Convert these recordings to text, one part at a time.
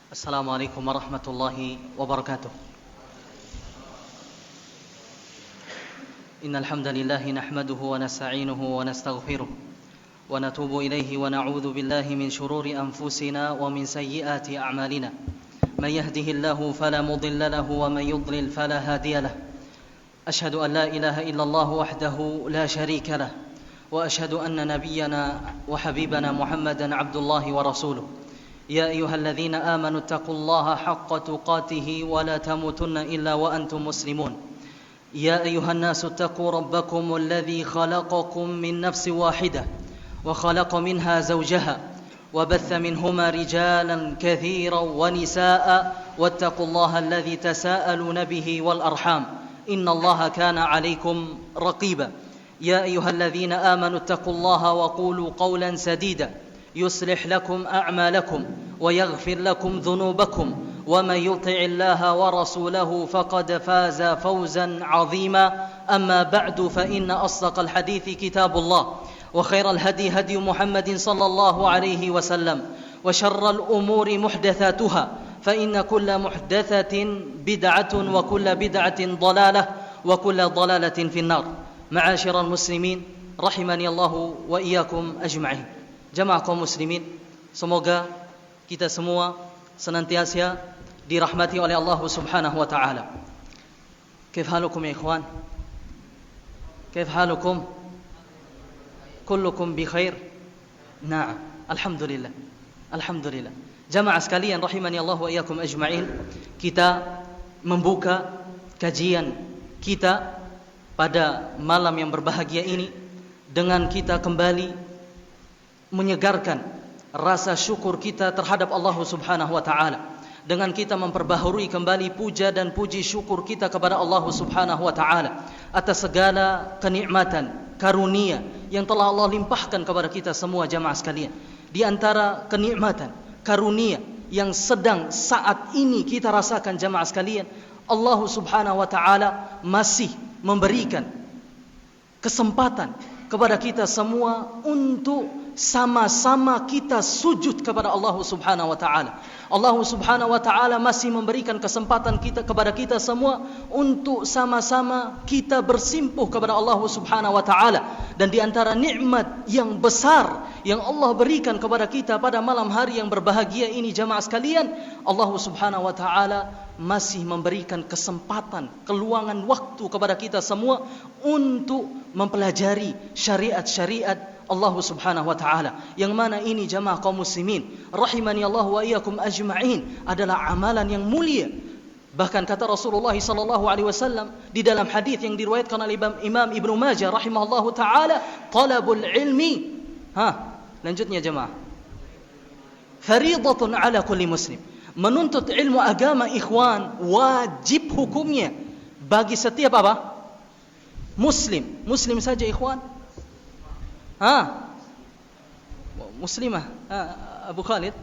Assalamualaikum warahmatullahi wabarakatuh. Innal hamdalillah nahmaduhu wa nasta'inuhu wa nastaghfiruh wa natubu ilayhi wa na'udzu billahi min shururi anfusina wa min sayyiati a'malina. May yahdihillahu fala mudilla lahu wa may yudlil fala hadiya lahu. Ashhadu an la ilaha illallah wahdahu la sharika lahu wa ashhadu anna nabiyyana wa habibana Muhammadan abdullahi wa rasuluh. يا أيها الذين آمنوا اتقوا الله حق تقاته ولا تموتن إلا وأنتم مسلمون يا أيها الناس اتقوا ربكم الذي خلقكم من نفس واحدة وخلق منها زوجها وبث منهما رجالا كثيرا ونساء واتقوا الله الذي تساءلون به والأرحام إن الله كان عليكم رقيبا يا أيها الذين آمنوا اتقوا الله وقولوا قولا سديدا يصلح لكم أعمالكم ويغفر لكم ذنوبكم ومن يطع الله ورسوله فقد فاز فوزا عظيما أما بعد فإن أصدق الحديث كتاب الله وخير الهدي هدي محمد صلى الله عليه وسلم وشر الأمور محدثاتها فإن كل محدثة بدعة وكل بدعة ضلالة وكل ضلالة في النار معاشر المسلمين رحمني الله وإياكم أجمعين. Jamaah kaum muslimin, semoga kita semua senantiasa dirahmati oleh Allah Subhanahu wa taala. Kaif halukum ya ikhwan? Kaif halukum? Kullukum bi khair? Na'am, alhamdulillah. Alhamdulillah. Jamaah sekalian rahimani Allah wa iyyakum ajma'in, kita membuka kajian kita pada malam yang berbahagia ini dengan kita kembali menyegarkan rasa syukur kita terhadap Allah Subhanahu wa taala dengan kita memperbaharui kembali puja dan puji syukur kita kepada Allah Subhanahu wa taala atas segala kenikmatan, karunia yang telah Allah limpahkan kepada kita semua jamaah sekalian. Di antara kenikmatan, karunia yang sedang saat ini kita rasakan jamaah sekalian, Allah Subhanahu wa taala masih memberikan kesempatan kepada kita semua untuk sama-sama kita sujud kepada Allah Subhanahu wa taala. Allah Subhanahu wa taala masih memberikan kesempatan kepada kita semua untuk sama-sama kita bersimpuh kepada Allah Subhanahu wa taala. Dan di antara nikmat yang besar yang Allah berikan kepada kita pada malam hari yang berbahagia ini jamaah sekalian, Allah Subhanahu wa taala masih memberikan kesempatan, keluangan waktu kepada kita semua untuk mempelajari syariat-syariat Allah Subhanahu wa taala, yang mana ini jamaah kaum muslimin rahimani Allah wa iyyakum ajma'in adalah amalan yang mulia. Bahkan kata Rasulullah sallallahu alaihi wasallam di dalam hadis yang diriwayatkan oleh Imam Ibnu Majah rahimahullahu taala, talabul ilmi, lanjutnya jamaah, fariidatun ala kulli muslim. Menuntut ilmu agama ikhwan wajib hukumnya bagi setiap apa? Muslim. Muslim saja ikhwan. Muslimah, Abu Khalid.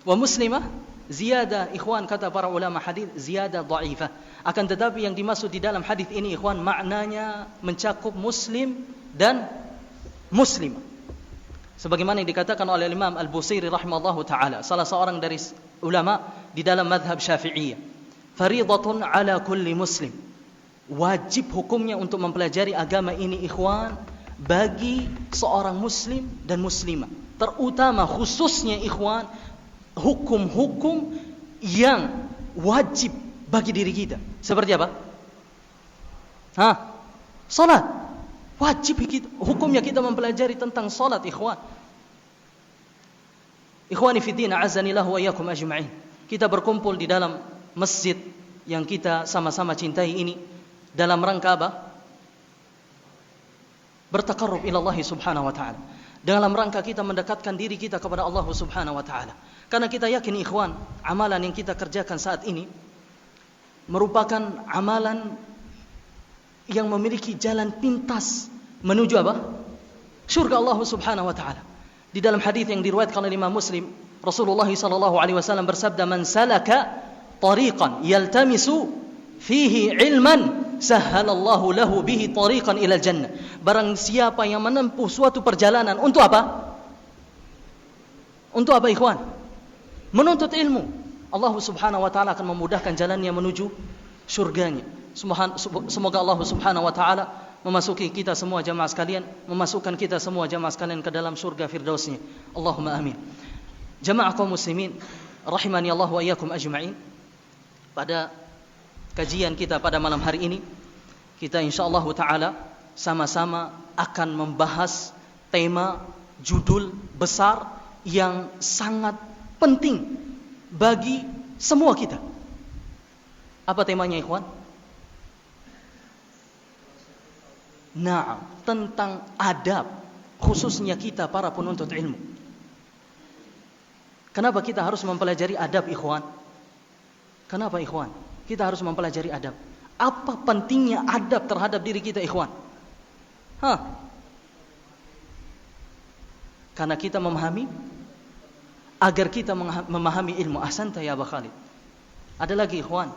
Wa muslimah ziyadah ikhwan, kata para ulama hadis, ziyadah dhaifah. Akan tetapi yang dimaksud di dalam hadis ini ikhwan maknanya mencakup muslim dan muslimah. Sebagaimana yang dikatakan oleh Imam Al-Busairi rahimahullahu taala, salah seorang dari ulama di dalam mazhab Syafi'iyah, fariidatun ala kulli muslim. Wajib hukumnya untuk mempelajari agama ini ikhwan bagi seorang muslim dan muslimah, terutama khususnya ikhwan hukum-hukum yang wajib bagi diri kita. Seperti apa? Salat. Wajib hukumnya kita mempelajari tentang salat ikhwan. Ikhwani fi din, a'azzanillahu wa iyyakum ajma'in. Kita berkumpul di dalam masjid yang kita sama-sama cintai ini dalam rangka apa? Bertaqarrub ila Allah Subhanahu wa taala. Dalam rangka kita mendekatkan diri kita kepada Allah Subhanahu wa taala. Karena kita yakin ikhwan, amalan yang kita kerjakan saat ini merupakan amalan yang memiliki jalan pintas menuju apa? Surga Allah Subhanahu wa taala. Di dalam hadis yang diriwayatkan oleh Imam Muslim, Rasulullah sallallahu alaihi wasallam bersabda, "Man salaka tariqan yaltamisu fihi ilman sahhalallahu lahu bihi tariqan ilal jannah." Barang siapa yang menempuh suatu perjalanan untuk apa? Untuk apa ikhwan? menuntut ilmu. Allah Subhanahu wa taala akan memudahkan jalannya menuju surganya. Semoga Allah Subhanahu wa taala memasuki kita semua jamaah sekalian, memasukkan kita semua jamaah sekalian ke dalam surga firdausnya. Allahumma amin. Jamaah kaum muslimin rahimani Allah wa iyyakum ajma'in. Pada kajian kita pada malam hari ini, kita insyaallah taala sama-sama akan membahas tema judul besar yang sangat penting bagi semua kita. Apa temanya, ikhwan? Nah, tentang adab, khususnya kita para penuntut ilmu. Kenapa kita harus mempelajari adab, ikhwan? Kenapa, ikhwan? Kita harus mempelajari adab. Apa pentingnya adab terhadap diri kita, ikhwan? Karena kita memahami, agar kita memahami ilmu. Ahsanta ya Aba Khalid. Ada lagi, ikhwan.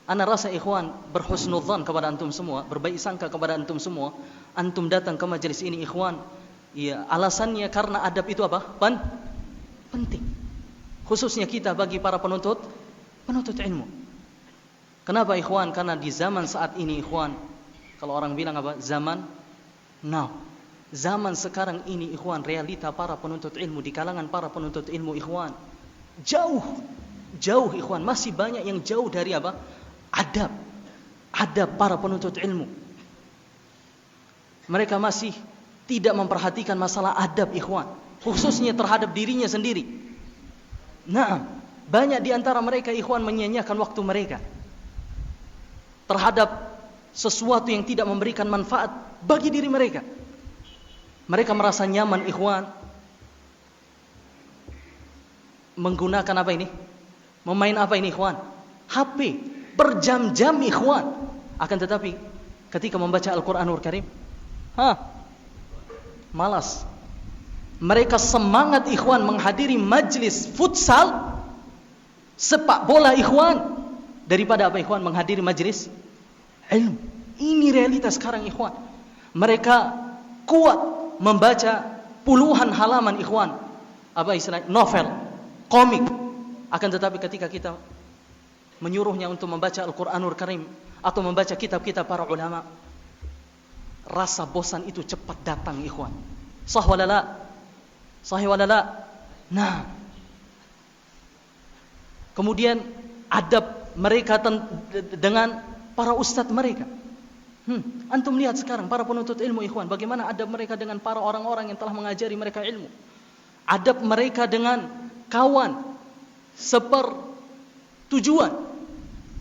Ana rasa ikhwan berhusnudzan kepada antum semua, berbaik sangka kepada antum semua. Antum datang ke majelis ini, ikhwan, ya, alasannya karena adab itu apa? Penting. Khususnya kita bagi para penuntut ilmu. Kenapa, ikhwan? Karena di zaman saat ini, ikhwan, kalau orang bilang apa? Zaman now. Zaman sekarang ini, ikhwan, realita para penuntut ilmu, di kalangan para penuntut ilmu, ikhwan, jauh, ikhwan, masih banyak yang jauh dari apa? Adab para penuntut ilmu. Mereka masih tidak memperhatikan masalah adab, ikhwan, khususnya terhadap dirinya sendiri. Nah, banyak di antara mereka, ikhwan, menyia-nyiakan waktu mereka terhadap sesuatu yang tidak memberikan manfaat bagi diri mereka. Mereka merasa nyaman, ikhwan, menggunakan apa ini? Memain apa ini, ikhwan? HP berjam-jam, ikhwan. Akan tetapi ketika membaca Al-Quranul Karim, malas. Mereka semangat, ikhwan, menghadiri majlis futsal, sepak bola, ikhwan, daripada apa, ikhwan? Menghadiri majlis ilmu. Ini realitas sekarang, ikhwan. Mereka kuat membaca puluhan halaman, ikhwan, apa istilahnya? Novel, komik. Akan tetapi ketika kita menyuruhnya untuk membaca Al-Quranul Karim atau membaca kitab-kitab para ulama, rasa bosan itu cepat datang, ikhwan. Sahih walala. Nah, kemudian adab mereka dengan para ustadz mereka. Antum lihat sekarang para penuntut ilmu, ikhwan, bagaimana adab mereka dengan para orang-orang yang telah mengajari mereka ilmu. Adab mereka dengan kawan sepertujuan,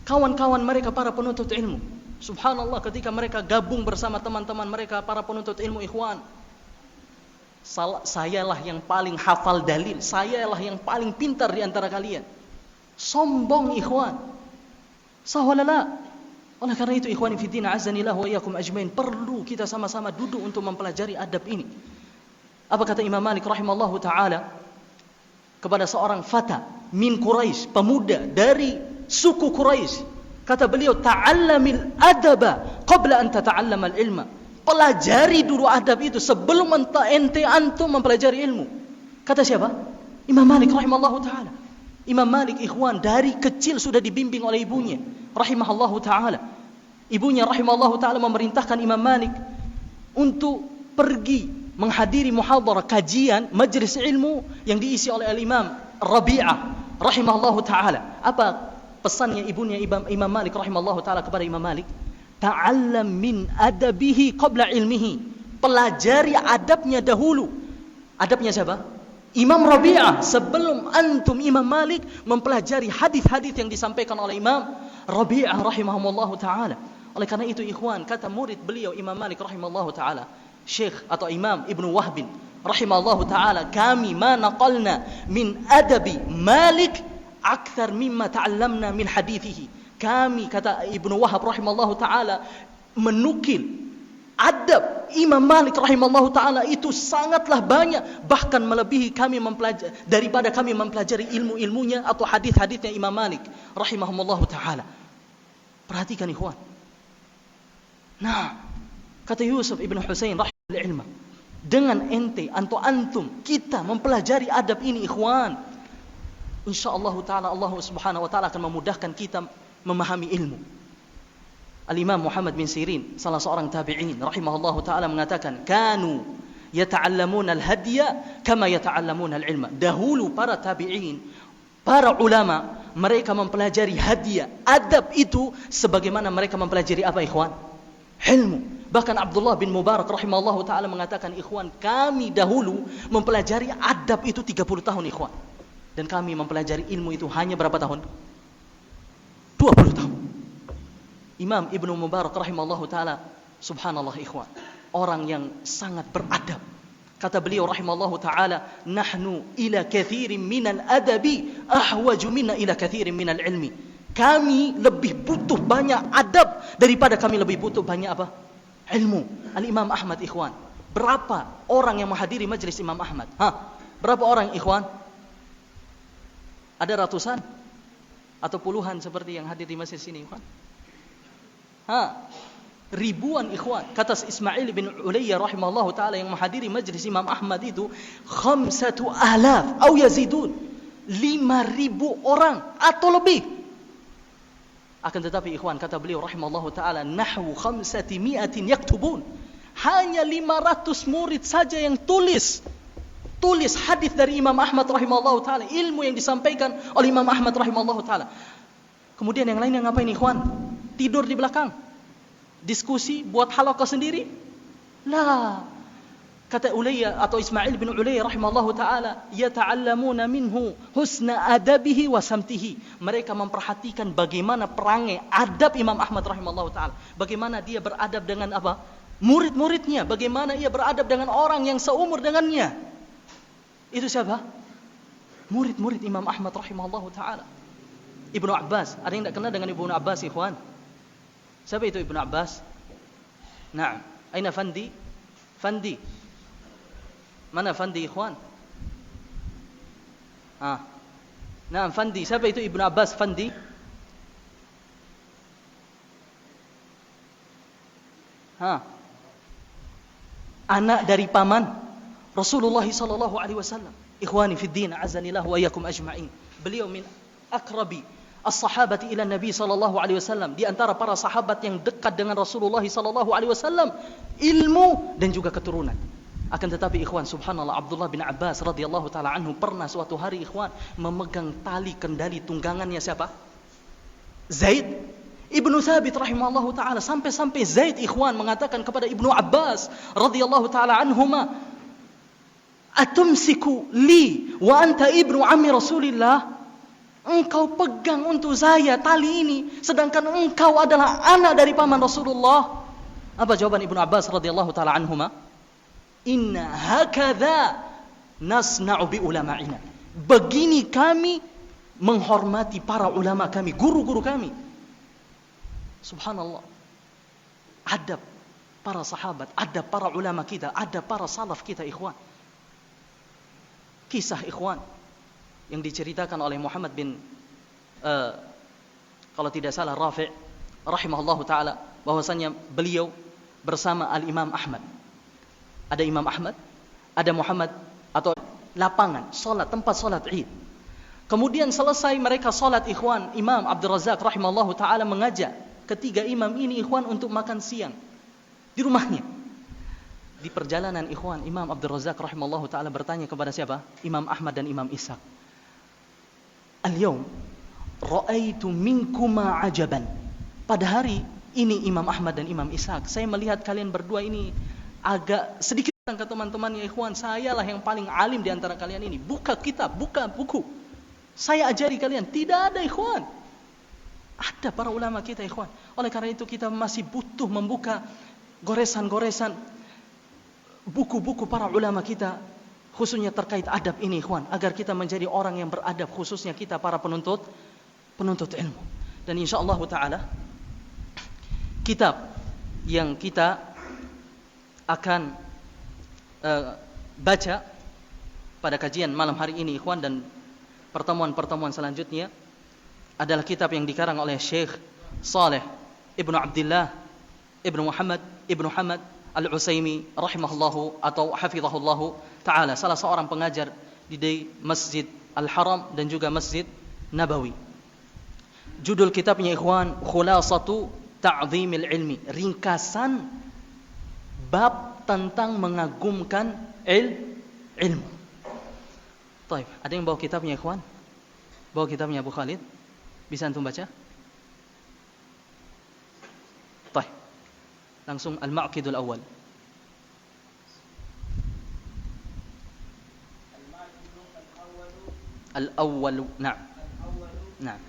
kawan-kawan mereka para penuntut ilmu. Subhanallah, ketika mereka gabung bersama teman-teman mereka para penuntut ilmu, ikhwan, sayalah yang paling hafal dalil, sayalah yang paling pintar di antara kalian. Sombong, ikhwan. Sahwalala. Oleh karena itu, ikhwani fiddin, azanillah wa iyyakum ajmain, perlu kita sama-sama duduk untuk mempelajari adab ini. Apa kata Imam Malik rahimallahu taala kepada seorang fata min Quraisy, pemuda dari suku Quraisy? Kata beliau, ta'allamil adaba qabla an tata'allamal ilma. Pelajari dulu adab itu sebelum ente antum mempelajari ilmu. Kata siapa? Imam Malik rahimallahu taala. Imam Malik, ikhwan, dari kecil sudah dibimbing oleh ibunya rahimallahu taala. Ibunya rahimallahu taala memerintahkan Imam Malik untuk pergi menghadiri muhadarah, kajian, majlis ilmu yang diisi oleh Al-Imam Rabi'ah rahimallahu taala. Apa pesannya ibunya Imam Malik rahimallahu taala kepada Imam Malik? Ta'allam min adabihi qabla ilmihi. Pelajari adabnya dahulu. Adabnya siapa? Imam Rabi'ah, sebelum antum Imam Malik mempelajari hadis-hadis yang disampaikan oleh Imam Rabi'ah rahimahullahu taala. Oleh karena itu, ikhwan, kata murid beliau Imam Malik rahimahullahu taala, Syekh atau Imam Ibnu Wahb rahimahullahu taala, kami ma naqalna min adabi Malik akthar mimma ta'allamna min hadithihi. Kami, kata Ibnu Wahab rahimahullahu taala, menukil adab Imam Malik rahimallahu taala itu sangatlah banyak, bahkan melebihi kami mempelajari daripada kami mempelajari ilmu-ilmunya atau hadis-hadisnya Imam Malik rahimahullahu taala. Perhatikan, ikhwan. Nah, kata Yusuf ibn Husain rahimahullah ilma, dengan ente atau antum kita mempelajari adab ini, ikhwan, insyaallah taala Allah Subhanahu wa taala akan memudahkan kita memahami ilmu. Al-Imam Muhammad bin Sirin, salah seorang tabi'in rahimahullahu taala mengatakan, "Kanu yata'allamuna al-hadya kama yata'allamuna al-ilma." Dahulu para tabi'in, para ulama, mereka mempelajari hadiah, adab itu sebagaimana mereka mempelajari apa ikhwan? Ilmu. Bahkan Abdullah bin Mubarak rahimahullahu taala mengatakan, ikhwan, kami dahulu mempelajari adab itu 30 tahun ikhwan. Dan kami mempelajari ilmu itu hanya berapa tahun? 20 tahun. Imam Ibnu Mubarak rahimahullahu taala, subhanallah ikhwan, orang yang sangat beradab. Kata beliau rahimahullahu taala, "Nahnu ila kathirin minal adabi ahwaju minna ila kathirin minal ilmi." Kami lebih butuh banyak adab daripada kami lebih butuh banyak apa? Ilmu. Al-Imam Ahmad ikhwan. Berapa orang yang menghadiri majelis Imam Ahmad? Berapa orang ikhwan? Ada ratusan atau puluhan seperti yang hadir di masjid sini ikhwan? Ribuan ikhwan. Kata Ismail bin Ulayya rahimahullahu taala yang menghadiri majelis Imam Ahmad itu 5,000 atau yazidun. 5,000 orang atau lebih. Akan tetapi ikhwan, kata beliau rahimahullahu taala, nahwu 500 yaktubun. Hanya 500 murid saja yang tulis hadis dari Imam Ahmad rahimahullahu taala, ilmu yang disampaikan oleh Imam Ahmad rahimahullahu taala. Kemudian yang lainnya ngapain ikhwan? Tidur di belakang. Diskusi, buat halaqah sendiri? Lah. Kata Ulayya atau Ismail bin Ulayya rahimahullahu taala, yata'allamuna minhu husna adabihi wa samtihi. Mereka memperhatikan bagaimana perangai adab Imam Ahmad rahimahullahu taala. Bagaimana dia beradab dengan apa? Murid-muridnya, bagaimana ia beradab dengan orang yang seumur dengannya. Itu siapa? Murid-murid Imam Ahmad rahimahullahu taala. Ibnu Abbas, ada yang tidak kenal dengan Ibnu Abbas ikhwan? Siapa itu Ibnu Abbas? Naam, aina Fandi? Fandi. Mana Fandi ikhwan? Naam, Fandi. Siapa itu Ibnu Abbas Fandi? Anak dari paman Rasulullah sallallahu alaihi wasallam. Ikhwani fid din, azanillahu wa iyyakum ajma'in. Beliau min akrabi as-sahabati ila Nabi sallallahu alaihi wasallam, di antara para sahabat yang dekat dengan Rasulullah sallallahu alaihi wasallam, ilmu dan juga keturunan. Akan tetapi ikhwan, subhanallah, Abdullah bin Abbas radhiyallahu taala anhu pernah suatu hari ikhwan memegang tali kendali tunggangannya siapa? Zaid Ibnu Thabit rahimahullahu taala. Sampai-sampai Zaid ikhwan mengatakan kepada Ibnu Abbas radhiyallahu taala anhuma, "Atumsiku li wa anta ibnu ammi Rasulillah?" Engkau pegang untuk saya tali ini, sedangkan engkau adalah anak dari paman Rasulullah. Apa jawaban Ibnu Abbas radhiyallahu taala anhuma? Inna hakadha nasna'u bi ulama'ina. Begini kami menghormati para ulama kami, guru-guru kami. Subhanallah. Adab para sahabat, adab para ulama kita, adab para salaf kita ikhwan. Kisah ikhwan yang diceritakan oleh Muhammad bin kalau tidak salah Rafi' rahimahullahu taala, bahwasanya beliau bersama Al-Imam Ahmad. Ada Imam Ahmad, ada Muhammad, atau lapangan salat, tempat salat Id. Kemudian selesai mereka salat ikhwan, Imam Abdul Razak rahimahullahu taala mengajak ketiga imam ini ikhwan untuk makan siang di rumahnya. Di perjalanan ikhwan, Imam Abdul Razak rahimahullahu taala bertanya kepada siapa? Imam Ahmad dan Imam Ishaq. Al-yawm ra'aitu minkuma ajaban. Pada hari ini Imam Ahmad dan Imam Ishaq, saya melihat kalian berdua ini agak sedikit ke teman-temannya ikhwan. Saya lah yang paling alim di antara kalian ini. Buka kitab, buka buku, saya ajari kalian. Tidak ada ikhwan. Ada para ulama kita ikhwan. Oleh karena itu kita masih butuh membuka goresan-goresan buku-buku para ulama kita, khususnya terkait adab ini ikhwan, agar kita menjadi orang yang beradab, khususnya kita para penuntut ilmu. Dan insyaallah taala kitab yang kita akan baca pada kajian malam hari ini ikhwan, dan pertemuan-pertemuan selanjutnya adalah kitab yang dikarang oleh Syekh Saleh Ibnu Abdullah Ibnu Muhammad Ibnu Hamad Al-Utsaimin rahimahullahu atau hafizahullahu taala, salah seorang pengajar di Masjid Al-Haram dan juga Masjid Nabawi. Judul kitabnya ikhwan, Khulasatu Ta'zimil Ilmi, ringkasan bab tentang mengagumkan ilmu. Baik, ada yang bawa kitabnya ikhwan? Bawa kitabnya Abu Khalid? Bisa antum baca? Baik. Langsung Al-Ma'qidul Awal. Al-awwalu, na'am. Na'am.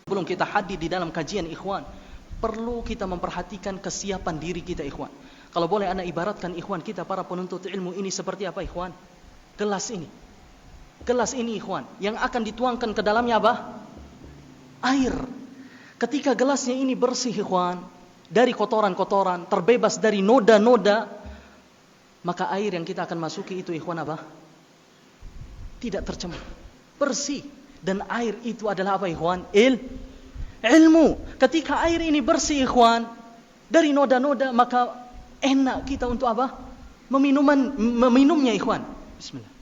Sebelum kita hadir di dalam kajian ikhwan, perlu kita memperhatikan kesiapan diri kita ikhwan. Kalau boleh ana ibaratkan ikhwan kita para penuntut ilmu ini seperti apa ikhwan? Gelas ini. Gelas ini ikhwan, yang akan dituangkan ke dalamnya apa? Air. Ketika gelasnya ini bersih ikhwan, dari kotoran-kotoran, terbebas dari noda-noda, maka air yang kita akan masuki itu ikhwan apa? Tidak tercemar, bersih. Dan air itu adalah apa ikhwan? Ilmu. Ketika air ini bersih ikhwan, dari noda-noda, maka enak kita untuk apa? Meminumnya ikhwan. Bismillah.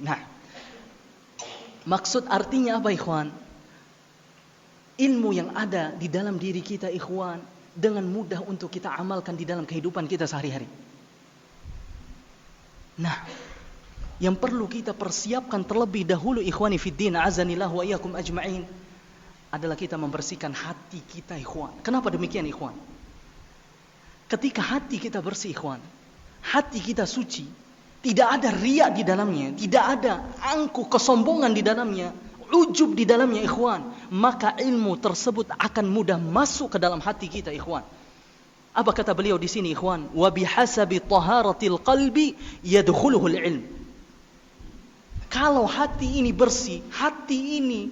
Nah, maksud artinya apa ikhwan? Ilmu yang ada di dalam diri kita ikhwan, dengan mudah untuk kita amalkan di dalam kehidupan kita sehari-hari. Nah, yang perlu kita persiapkan terlebih dahulu ikhwani fiddin, azanillah wa iyyakum ajma'in, adalah kita membersihkan hati kita ikhwan. Kenapa demikian ikhwan? Ketika hati kita bersih ikhwan, hati kita suci, tidak ada riya di dalamnya, tidak ada angkuh kesombongan di dalamnya, ujub di dalamnya ikhwan, maka ilmu tersebut akan mudah masuk ke dalam hati kita ikhwan. Apa kata beliau di sini ikhwan? Wa bihasabi taharatil qalbi yadkhuluhul ilm. Kalau hati ini bersih, hati ini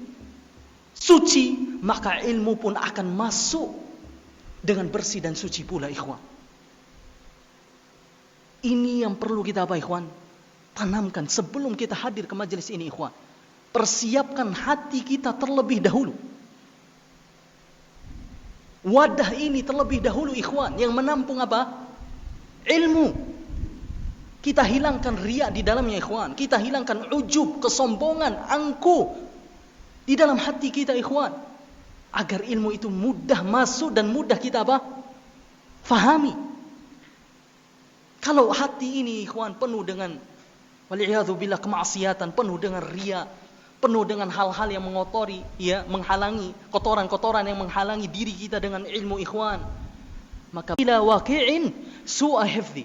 suci, maka ilmu pun akan masuk dengan bersih dan suci pula ikhwan. Ini yang perlu kita apa ikhwan? Tanamkan sebelum kita hadir ke majelis ini ikhwan. Persiapkan hati kita terlebih dahulu. Wadah ini terlebih dahulu ikhwan, yang menampung apa? Ilmu. Kita hilangkan riya di dalamnya ikhwan. Kita hilangkan ujub, kesombongan, angkuh di dalam hati kita ikhwan, agar ilmu itu mudah masuk dan mudah kita apa? Fahami. Kalau hati ini ikhwan penuh dengan wal'iyadzubillah kemaksiatan, penuh dengan riya, penuh dengan hal-hal yang mengotori, ya, menghalangi, kotoran-kotoran yang menghalangi diri kita dengan ilmu ikhwan, maka bila waqi'in su'a hifzi,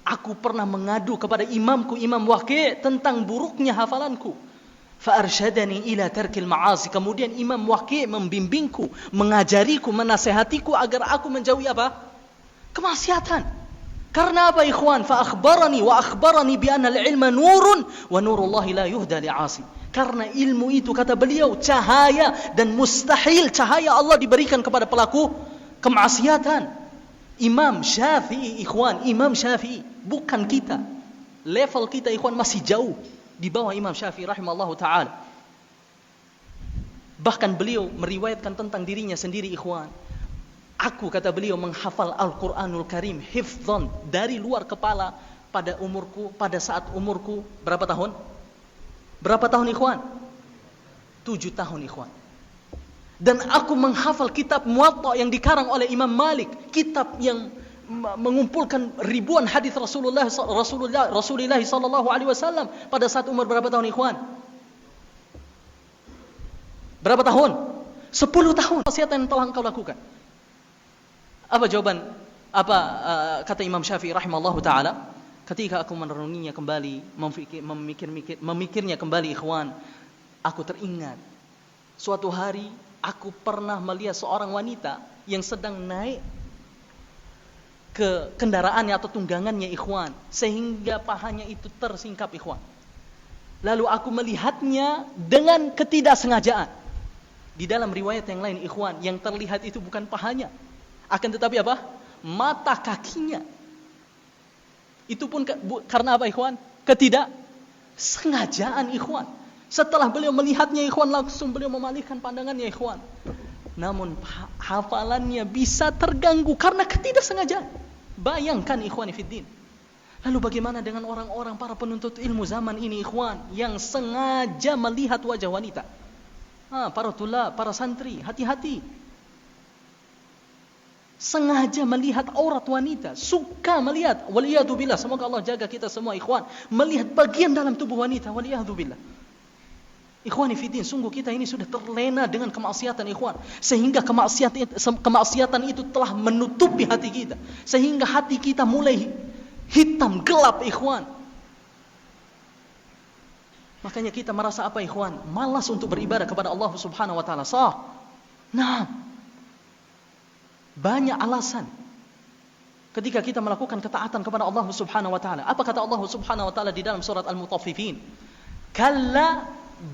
aku pernah mengadu kepada imamku Imam Waqi' tentang buruknya hafalanku, fa arsyadani ila tarkil ma'asi, kemudian Imam Waqi' membimbingku, mengajariku, menasihatiku agar aku menjauhi apa? Kemaksiatan. Karena apa ikhwan? Fa akhbarani wa akhbarani bi anna al-ilma nurun wa nurullahi la yuhda li'asi. Karena ilmu itu kata beliau cahaya, dan mustahil cahaya Allah diberikan kepada pelaku kemaksiatan. Imam Syafi'i ikhwan, Imam Syafi'i, bukan kita. Level kita ikhwan masih jauh di bawah Imam Syafi'i rahimallahu taala. Bahkan beliau meriwayatkan tentang dirinya sendiri ikhwan, aku kata beliau menghafal Al-Qur'anul Karim hifdzan dari luar kepala pada saat umurku berapa tahun? Berapa tahun ikhwan? 7 tahun ikhwan. Dan aku menghafal kitab Muwatta yang dikarang oleh Imam Malik, kitab yang mengumpulkan ribuan hadis Rasulullah sallallahu alaihi wasallam pada saat umur berapa tahun ikhwan? Berapa tahun? 10 tahun. Kemaksiatan yang telah engkau lakukan. Apa jawaban? Kata Imam Syafi'i rahimallahu taala, ketika aku merenunginya kembali, memikirnya kembali ikhwan, aku teringat suatu hari aku pernah melihat seorang wanita yang sedang naik ke kendaraannya atau tunggangannya ikhwan, sehingga pahanya itu tersingkap ikhwan. Lalu aku melihatnya dengan ketidaksengajaan. Di dalam riwayat yang lain ikhwan, yang terlihat itu bukan pahanya, akan tetapi apa? Mata kakinya. Itu pun karena apa ikhwan? Ketidaksengajaan ikhwan. Setelah beliau melihatnya ikhwan, langsung beliau memalihkan pandangannya ikhwan. Namun hafalannya bisa terganggu karena ketidaksengajaan. Bayangkan ikhwan fiddin, Lalu bagaimana dengan orang-orang para penuntut ilmu zaman ini ikhwan, yang sengaja melihat wajah wanita? Para tulab, para santri, hati-hati. Sengaja melihat aurat wanita, suka melihat, waliyadzubillah, semoga Allah jaga kita semua ikhwan, melihat bagian dalam tubuh wanita, waliyadzubillah. Ikhwani fiddin, sungguh kita ini sudah terlena dengan kemaksiatan ikhwan, sehingga kemaksiatan itu telah menutupi hati kita, sehingga hati kita mulai hitam, gelap ikhwan. Makanya kita merasa apa ikhwan? Malas untuk beribadah kepada Allah Subhanahu wa taala. Nah, banyak alasan ketika kita melakukan ketaatan kepada Allah Subhanahu wa taala. Apa kata Allah Subhanahu wa taala di dalam surat Al-Mutaffifin? Kalla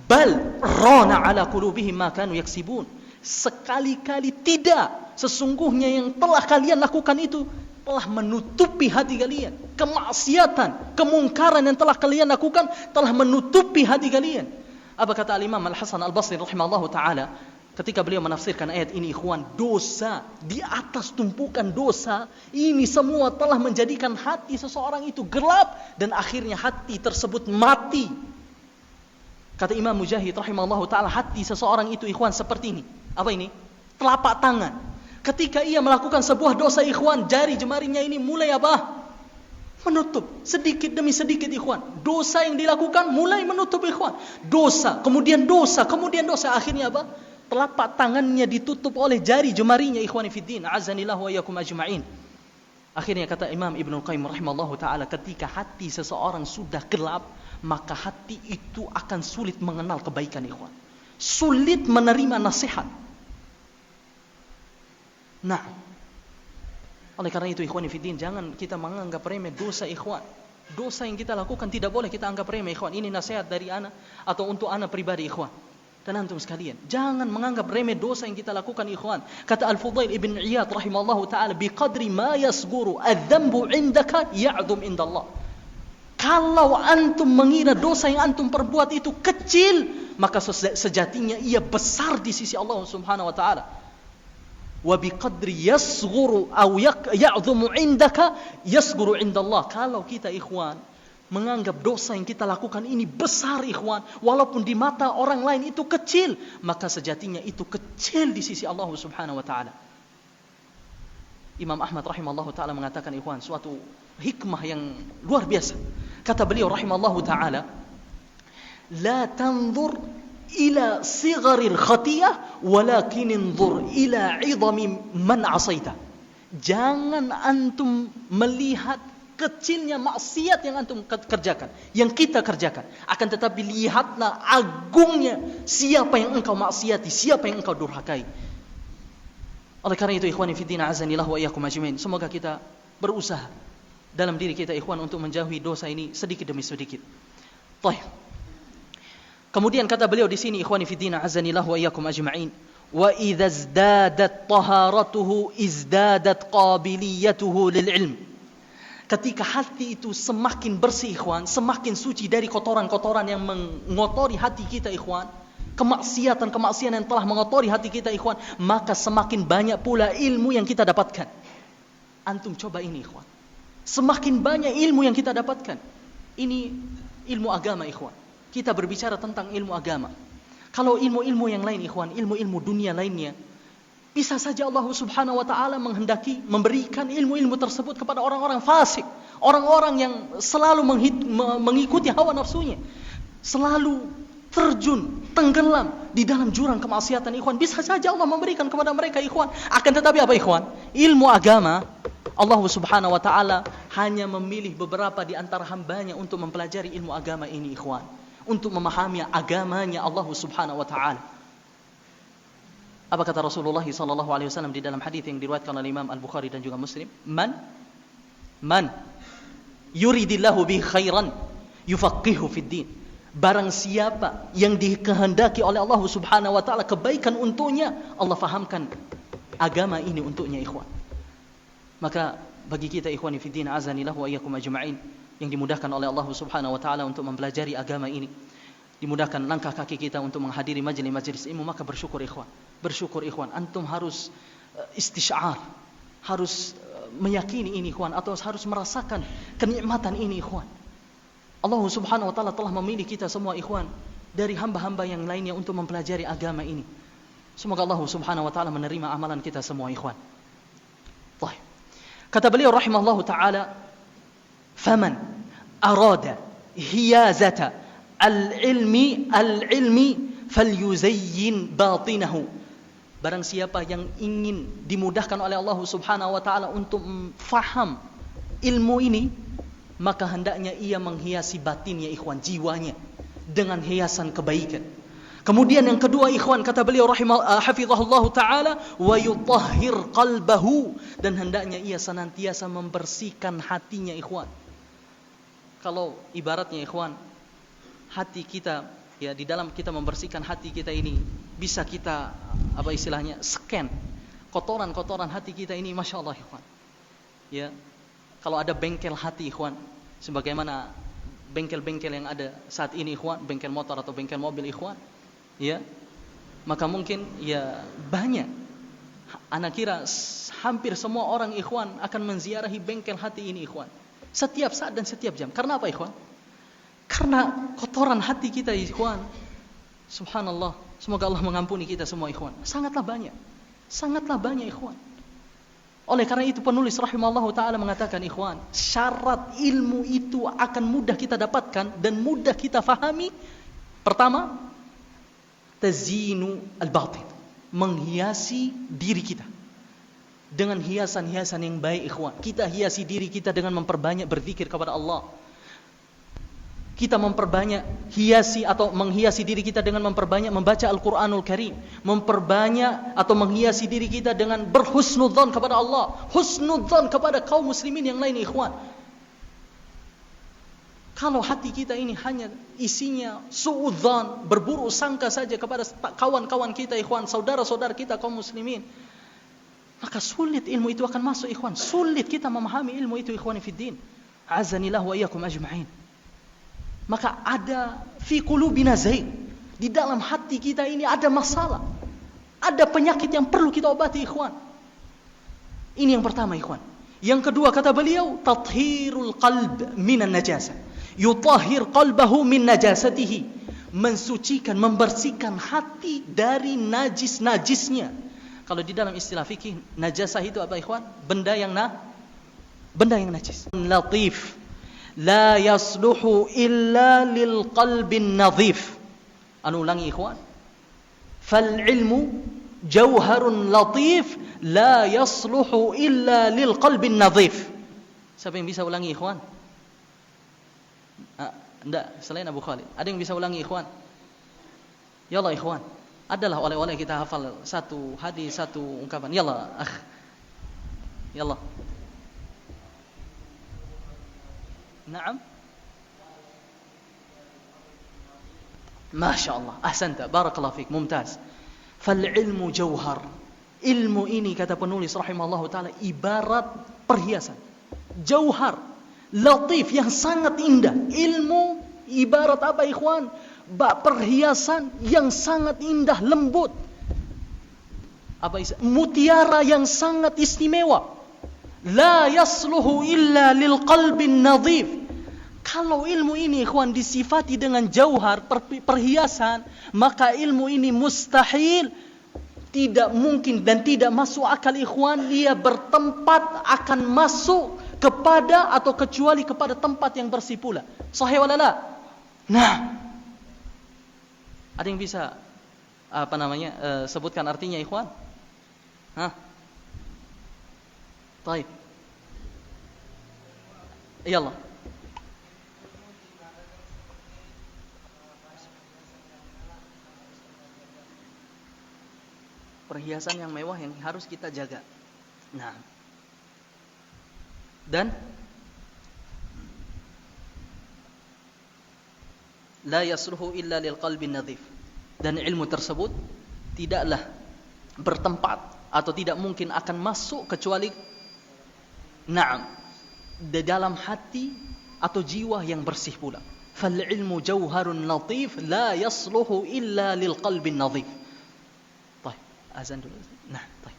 bal rana ala qulubihim ma kanu yaksibun. Sekali-kali tidak, sesungguhnya yang telah kalian lakukan itu telah menutupi hati kalian. Kemaksiatan, kemungkaran yang telah kalian lakukan telah menutupi hati kalian. Apa kata Al-Imam Al-Hasan Al-Basri rahimahullahu taala ketika beliau menafsirkan ayat ini ikhwan? Dosa di atas tumpukan dosa ini semua telah menjadikan hati seseorang itu gelap dan akhirnya hati tersebut mati. Kata Imam Mujahid rahimahullahu taala, hati seseorang itu ikhwan seperti ini. Apa ini? Telapak tangan. Ketika ia melakukan sebuah dosa ikhwan, jari jemarinya ini mulai apa? Menutup. Sedikit demi sedikit ikhwan. Dosa yang dilakukan mulai menutup ikhwan. Dosa, kemudian dosa, kemudian dosa. Akhirnya apa? Telapak tangannya ditutup oleh jari jemarinya ikhwani fiddin. Azanillahu wa iyyakum ajma'in. Akhirnya kata Imam Ibnul Qayyim rahimahullahu ta'ala, ketika hati seseorang sudah gelap, maka hati itu akan sulit mengenal kebaikan ikhwan. Sulit menerima nasihat. Nah, oleh karena itu ikhwan fiddin, jangan kita menganggap remeh dosa ikhwan. Dosa yang kita lakukan tidak boleh kita anggap remeh ikhwan. Ini nasihat dari ana atau untuk ana pribadi ikhwan. Dan antum sekalian, jangan menganggap remeh dosa yang kita lakukan ikhwan. Kata Al-Fudail ibn Iyad rahimahullahu ta'ala, biqadri ma yasguru adz-dzambu 'indaka ya'dhum indallah. Kalau antum mengira dosa yang antum perbuat itu kecil, maka sejatinya ia besar di sisi Allah Subhanahu wa taala. Wa biqadri yasghuru aw ya'dhumu 'indaka yasghuru 'indallah. Kalau kita ikhwan menganggap dosa yang kita lakukan ini besar ikhwan, walaupun di mata orang lain itu kecil, maka sejatinya itu kecil di sisi Allah Subhanahu wa taala. Imam Ahmad rahimallahu taala mengatakan ikhwan suatu hikmah yang luar biasa. Kata beliau rahimallahu taala, la tanzur ila sigharil khatiyah walakin inzur ila 'idhami man 'asaita. Jangan antum melihat kecilnya maksiat yang antum kerjakan, yang kita kerjakan, akan tetapi lihatlah agungnya siapa yang engkau maksiati, siapa yang engkau durhakai. Oleh karena itu ikhwani fiddin azanillah wa iyyakum ajmain, semoga kita berusaha dalam diri kita ikhwan untuk menjauhi dosa ini sedikit demi sedikit. Baik. Kemudian kata beliau di sini ikhwani fiddin azanillah wa iyyakum ajmain, wa idza izdadat taharatuhu izdadat qabiliyatuhu lil ilm. Ketika hati itu semakin bersih ikhwan, semakin suci dari kotoran-kotoran yang mengotori hati kita ikhwan, kemaksiatan-kemaksiatan yang telah mengotori hati kita ikhwan, maka semakin banyak pula ilmu yang kita dapatkan. Antum coba ini ikhwan, semakin banyak ilmu yang kita dapatkan. Ini ilmu agama ikhwan. Kita berbicara tentang ilmu agama. Kalau ilmu-ilmu yang lain ikhwan, ilmu-ilmu dunia lainnya, bisa saja Allah Subhanahu wa taala menghendaki memberikan ilmu-ilmu tersebut kepada orang-orang fasik, orang-orang yang selalu mengikuti hawa nafsunya, selalu terjun, tenggelam di dalam jurang kemaksiatan ikhwan. Bisa saja Allah memberikan kepada mereka ikhwan. Akan tetapi apa ikhwan? Ilmu agama, Allah Subhanahu wa taala hanya memilih beberapa di antara hambanya untuk mempelajari ilmu agama ini ikhwan, untuk memahami agamanya Allah Subhanahu wa taala. Apa kata Rasulullah sallallahu alaihi wasallam di dalam hadis yang diriwayatkan oleh Imam Al-Bukhari dan juga Muslim? Man yuridillahu bihi khairan yufaqihu fid din. Barang siapa yang dikehendaki oleh Allah Subhanahu wa taala kebaikan untuknya, Allah fahamkan agama ini untuknya ikhwan. Maka bagi kita ikhwani fid din azanillah wa iyyakum ajma'in yang dimudahkan oleh Allah Subhanahu wa taala untuk mempelajari agama ini, dimudahkan langkah kaki kita untuk menghadiri majelis-majelis ilmu, maka bersyukur ikhwan. Bersyukur ikhwan. Antum harus istisyar, harus meyakini ini ikhwan, atau harus merasakan kenikmatan ini ikhwan. Allah Subhanahu wa taala telah memilih kita semua ikhwan dari hamba-hamba yang lainnya untuk mempelajari agama ini. Semoga Allah Subhanahu wa taala menerima amalan kita semua ikhwan. Baik. Kata beliau rahimahullahu taala, "Faman arada hiyazata al-ilmi falyuzayyin batinahu." Barang siapa yang ingin dimudahkan oleh Allah Subhanahu wa taala untuk faham ilmu ini, maka hendaknya ia menghiasi batinnya ikhwan, jiwanya dengan hiasan kebaikan. Kemudian yang kedua ikhwan, kata beliau hafizahullah taala, wa yutahhir qalbahu, dan hendaknya ia senantiasa membersihkan hatinya ikhwan. Kalau ibaratnya ikhwan, hati kita, ya, di dalam kita membersihkan hati kita ini, bisa kita scan kotoran-kotoran hati kita ini, masya Allah ikhwan. Ya, kalau ada bengkel hati ikhwan, sebagaimana bengkel-bengkel yang ada saat ini ikhwan, bengkel motor atau bengkel mobil ikhwan, ya, maka mungkin ya banyak, anak kira hampir semua orang ikhwan akan menziarahi bengkel hati ini ikhwan, setiap saat dan setiap jam. Karena apa ikhwan? Karena kotoran hati kita ikhwan, subhanallah, semoga Allah mengampuni kita semua ikhwan, sangatlah banyak ikhwan. Oleh karena itu penulis rahimahullah ta'ala mengatakan ikhwan, syarat ilmu itu akan mudah kita dapatkan dan mudah kita fahami. Pertama, tazinu al-batin, menghiasi diri kita dengan hiasan-hiasan yang baik ikhwan. Kita hiasi diri kita dengan memperbanyak berzikir kepada Allah. Kita menghiasi diri kita dengan memperbanyak membaca Al-Quranul Karim, memperbanyak atau menghiasi diri kita dengan berhusnudzon kepada Allah, husnudzon kepada kaum muslimin yang lain ikhwan. Kalau hati kita ini hanya isinya suudzon, berburuk sangka saja kepada kawan-kawan kita ikhwan, saudara-saudara kita kaum muslimin, maka sulit ilmu itu akan masuk ikhwan, sulit kita memahami ilmu itu ikhwan fiddin. Azanillah wa iyyakum ajma'in. Maka ada fi qulubina zaid, di dalam hati kita ini ada masalah, ada penyakit yang perlu kita obati ikhwan. Ini yang pertama ikhwan. Yang kedua kata beliau, tathhirul qalb minan najasah, yutahhir qalbahu min najasatihi, mensucikan, membersihkan hati dari najis-najisnya. Kalau di dalam istilah fikih, najasah itu apa ikhwan? Benda yang najis. Latif, la yasluhu illa lil qalbin nadhif. Ulangi ikhwan, fal ilmu jauharun latif la yasluhu illa lil qalbin nadhif. Siapa yang bisa ulangi ikhwan? Enggak, selain Abu Khalid. Ada yang bisa ulangi ikhwan? Yallah ikhwan. Adalah oleh-oleh kita hafal satu hadis, satu ungkapan. Yallah akh. Yallah. Naam. Masya Allah, ahsanta, barakallahu fiik, mumtaz. Fal ilmu jauhar. Ilmu ini kata penulis rahimahullah ta'ala ibarat perhiasan, jauhar, latif, yang sangat indah. Ilmu ibarat apa ikhwan? Perhiasan yang sangat indah, lembut. Mutiara yang sangat istimewa. La yasluhu illa lil qalbin nadhif. Kalau ilmu ini ikhwan disifati dengan jauhar, perhiasan, maka ilmu ini mustahil, tidak mungkin dan tidak masuk akal ikhwan dia bertempat akan masuk kepada atau kecuali kepada tempat yang bersih pula. Sahih wala la? Nah, ada yang bisa sebutkan artinya ikhwan? Baik. Yallah. Perhiasan yang mewah yang harus kita jaga. Nah. Dan la yasluhu illa lil qalbin nadhif. Dan ilmu tersebut tidaklah bertempat atau tidak mungkin akan masuk kecuali di dalam hati atau jiwa yang bersih pula. Fal ilmu jauharun latif la yasluhu illa lil qalbin nadhif. Baik, azan dulu. Nah, baik.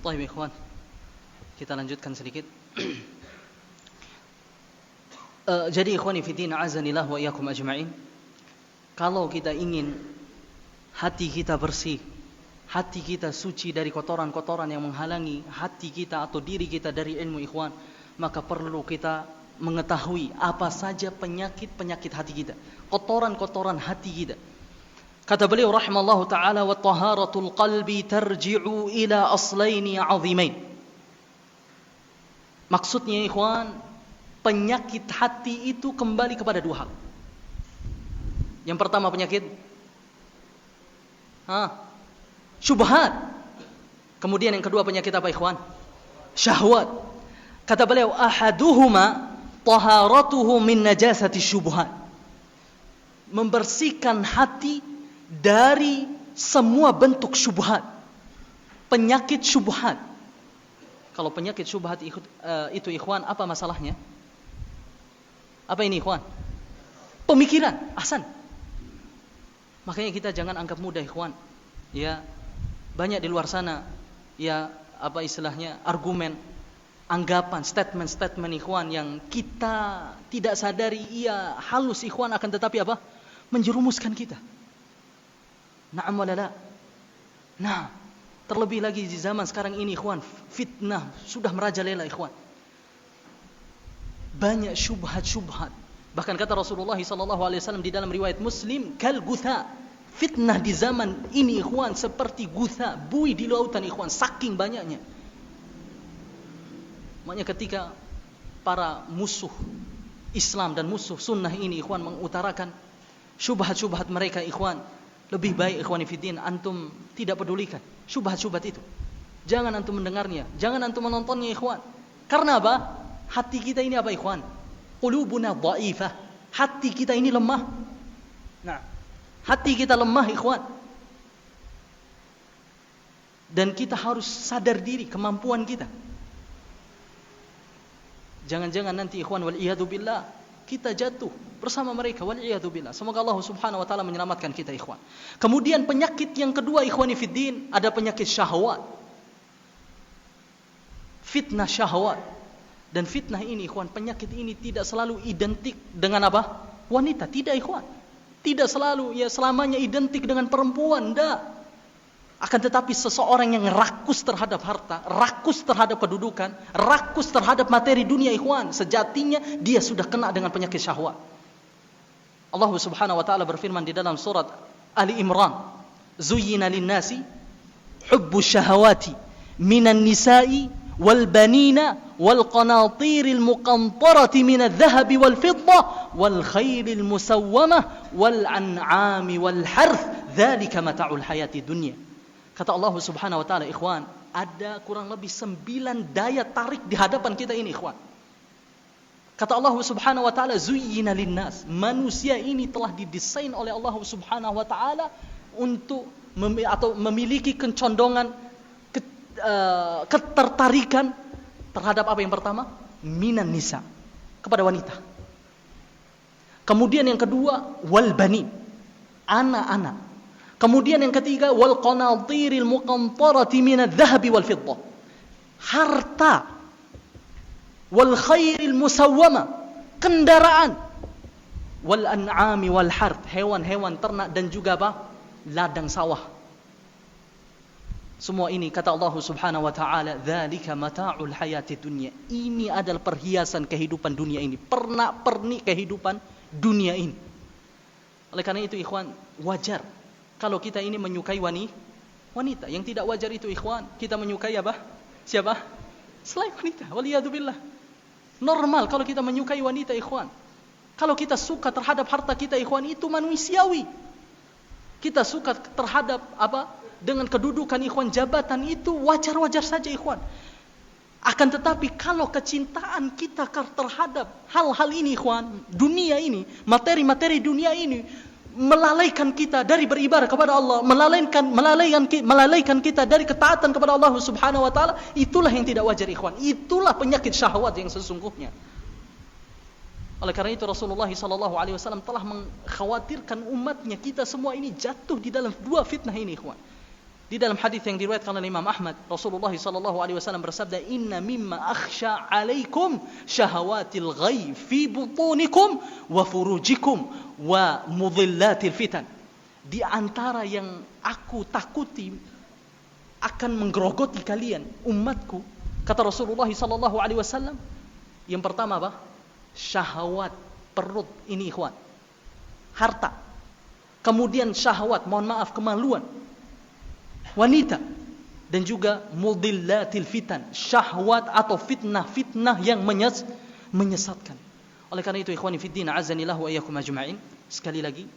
Baik ikhwan, kita lanjutkan sedikit. Jadi ikhwani fiddin azanillah wa iyyakum ajma'in, kalau kita ingin hati kita bersih, hati kita suci dari kotoran-kotoran yang menghalangi hati kita atau diri kita dari ilmu ikhwan, maka perlu kita mengetahui apa saja penyakit-penyakit hati kita, kotoran-kotoran hati kita. Kata beliau rahimallahu taala, wa taharatul qalbi tarji'u ila aslaini 'azimain. Maksudnya ikhwan, penyakit hati itu kembali kepada dua hal. Yang pertama penyakit syubhat. Kemudian yang kedua penyakit apa ikhwan? Syahwat. Kata beliau, ahaduhuma taharatuhu min najasati syubhat. Membersihkan hati dari semua bentuk syubhat, penyakit syubhat. Kalau penyakit syubhat itu ikhwan, apa masalahnya? Apa ini ikhwan? Pemikiran, ahsan. Makanya kita jangan anggap mudah ikhwan. Ya, banyak di luar sana ya apa istilahnya, argumen, anggapan, statement-statement ikhwan yang kita tidak sadari ia halus ikhwan, akan tetapi apa? Menjerumuskan kita. Na'am walala. Nah, terlebih lagi di zaman sekarang ini ikhwan, fitnah sudah merajalela ikhwan. Banyak syubhat-syubhat. Bahkan kata Rasulullah SAW di dalam riwayat Muslim, kal gutha. Fitnah di zaman ini ikhwan seperti gutha, buih di lautan ikhwan, saking banyaknya. Makanya ketika para musuh Islam dan musuh sunnah ini ikhwan mengutarakan syubhat-syubhat mereka ikhwan, lebih baik ikhwani fiddin antum tidak pedulikan syubhat-syubhat itu. Jangan antum mendengarnya, jangan antum menontonnya ikhwan. Karena apa? Hati kita ini apa ikhwan? Qulubuna dha'ifah. Hati kita ini lemah. Nah, hati kita lemah ikhwan. Dan kita harus sadar diri kemampuan kita. Jangan-jangan nanti ikhwan wal iyadu billah kita jatuh bersama mereka, wal iyadu billah. Semoga Allah Subhanahu wa taala menyelamatkan kita ikhwan. Kemudian penyakit yang kedua ikhwani fiddin, ada penyakit syahwat. Fitnah syahwat. Dan fitnah ini ikhwan, penyakit ini tidak selalu identik dengan apa? Wanita, tidak ikhwan. Tidak selalu ya selamanya identik dengan perempuan, enggak. Akan tetapi seseorang yang rakus terhadap harta, rakus terhadap kedudukan, rakus terhadap materi dunia ikhwan, sejatinya dia sudah kena dengan penyakit syahwat. Allah Subhanahu wa taala berfirman di dalam surat Ali Imran, "Zuyyina lin-nasi hubbus syahawati minan nisa'i wal banina wal qanatiril muqantarati minadh dhahabi wal fiddah wal khaylil musawwamah wal an'ami wal harth, dzalika mata'ul hayati dunya." Kata Allah Subhanahu wa taala ikhwan, ada kurang lebih 9 daya tarik di hadapan kita ini ikhwan. Kata Allah Subhanahu wa taala, zuyyina linnas, manusia ini telah didesain oleh Allah Subhanahu wa taala untuk memiliki kecondongan, ketertarikan terhadap apa yang pertama? Minan nisa, kepada wanita. Kemudian yang kedua, wal bani, anak-anak. Kemudian yang ketiga, wal qanatiril muqantarati minadh dhahabi wal fiddah, harta. Wal khairil musawwama, kendaraan. Wal an'ami wal harth, hewan-hewan ternak dan juga apa? Ladang sawah. Semua ini kata Allah Subhanahu wa taala, dzalika mata'ul hayati dunya. Ini adalah perhiasan kehidupan dunia ini, pernak-pernik kehidupan dunia ini. Oleh karena itu ikhwan, wajar kalau kita ini menyukai wanita. Yang tidak wajar itu ikhwan, kita menyukai apa? Siapa? Selain wanita. Waliyadzubillah. Normal kalau kita menyukai wanita ikhwan. Kalau kita suka terhadap harta kita ikhwan, itu manusiawi. Kita suka terhadap apa? Dengan kedudukan ikhwan, jabatan, itu wajar-wajar saja ikhwan. Akan tetapi kalau kecintaan kita terhadap hal-hal ini ikhwan, dunia ini, materi-materi dunia ini melalaikan kita dari beribadah kepada Allah, melalaikan kita dari ketaatan kepada Allah Subhanahu wa taala, itulah yang tidak wajar ikhwan. Itulah penyakit syahwat yang sesungguhnya. Oleh karena itu Rasulullah SAW telah mengkhawatirkan umatnya, kita semua ini jatuh di dalam dua fitnah ini ikhwan. Di dalam hadis yang diriwayatkan oleh Imam Ahmad, Rasulullah sallallahu alaihi wasallam bersabda, "Inna mimma akhsha 'alaikum syahawatil ghayb fi butunikum wa furujikum wa mudhillatil fitan." Di antara yang aku takuti akan menggerogoti kalian umatku, kata Rasulullah sallallahu alaihi wasallam, yang pertama apa? Syahwat perut, ini ikhwan. Harta. Kemudian syahwat, mohon maaf, kemaluan. Wanita, dan juga mudhillatil fitan, syahwat atau fitnah-fitnah yang menyesatkan. Oleh karena itu ikhwani fiddin, azanillahu wa iyyakum ajma'in, sekali lagi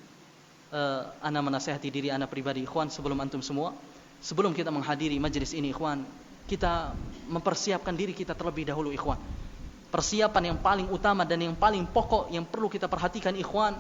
ana menasihati diri ana pribadi ikhwan, sebelum antum semua, sebelum kita menghadiri majlis ini ikhwan, kita mempersiapkan diri kita terlebih dahulu ikhwan. Persiapan yang paling utama dan yang paling pokok yang perlu kita perhatikan ikhwan,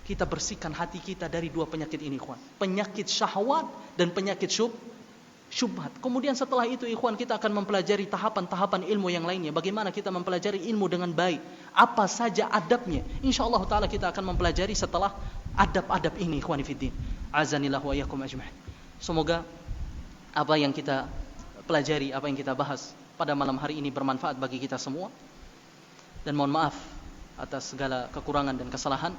kita bersihkan hati kita dari dua penyakit ini ikhwan. Penyakit syahwat dan penyakit syubhat. Kemudian setelah itu ikhwan, kita akan mempelajari tahapan-tahapan ilmu yang lainnya. Bagaimana kita mempelajari ilmu dengan baik. Apa saja adabnya. InsyaAllah ta'ala kita akan mempelajari setelah adab-adab ini ikhwani fiddin. Azanillahu wa iyyakum ajma'in. Semoga apa yang kita pelajari, apa yang kita bahas pada malam hari ini bermanfaat bagi kita semua. Dan mohon maaf atas segala kekurangan dan kesalahan.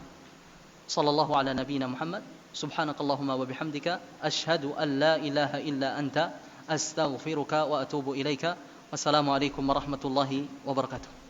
Sallallahu ala nabiyina Muhammad. Subhanakallahumma wa bihamdika asyhadu an la ilaha illa anta astaghfiruka wa atubu ilaika. Wassalamualaikum warahmatullahi wabarakatuh.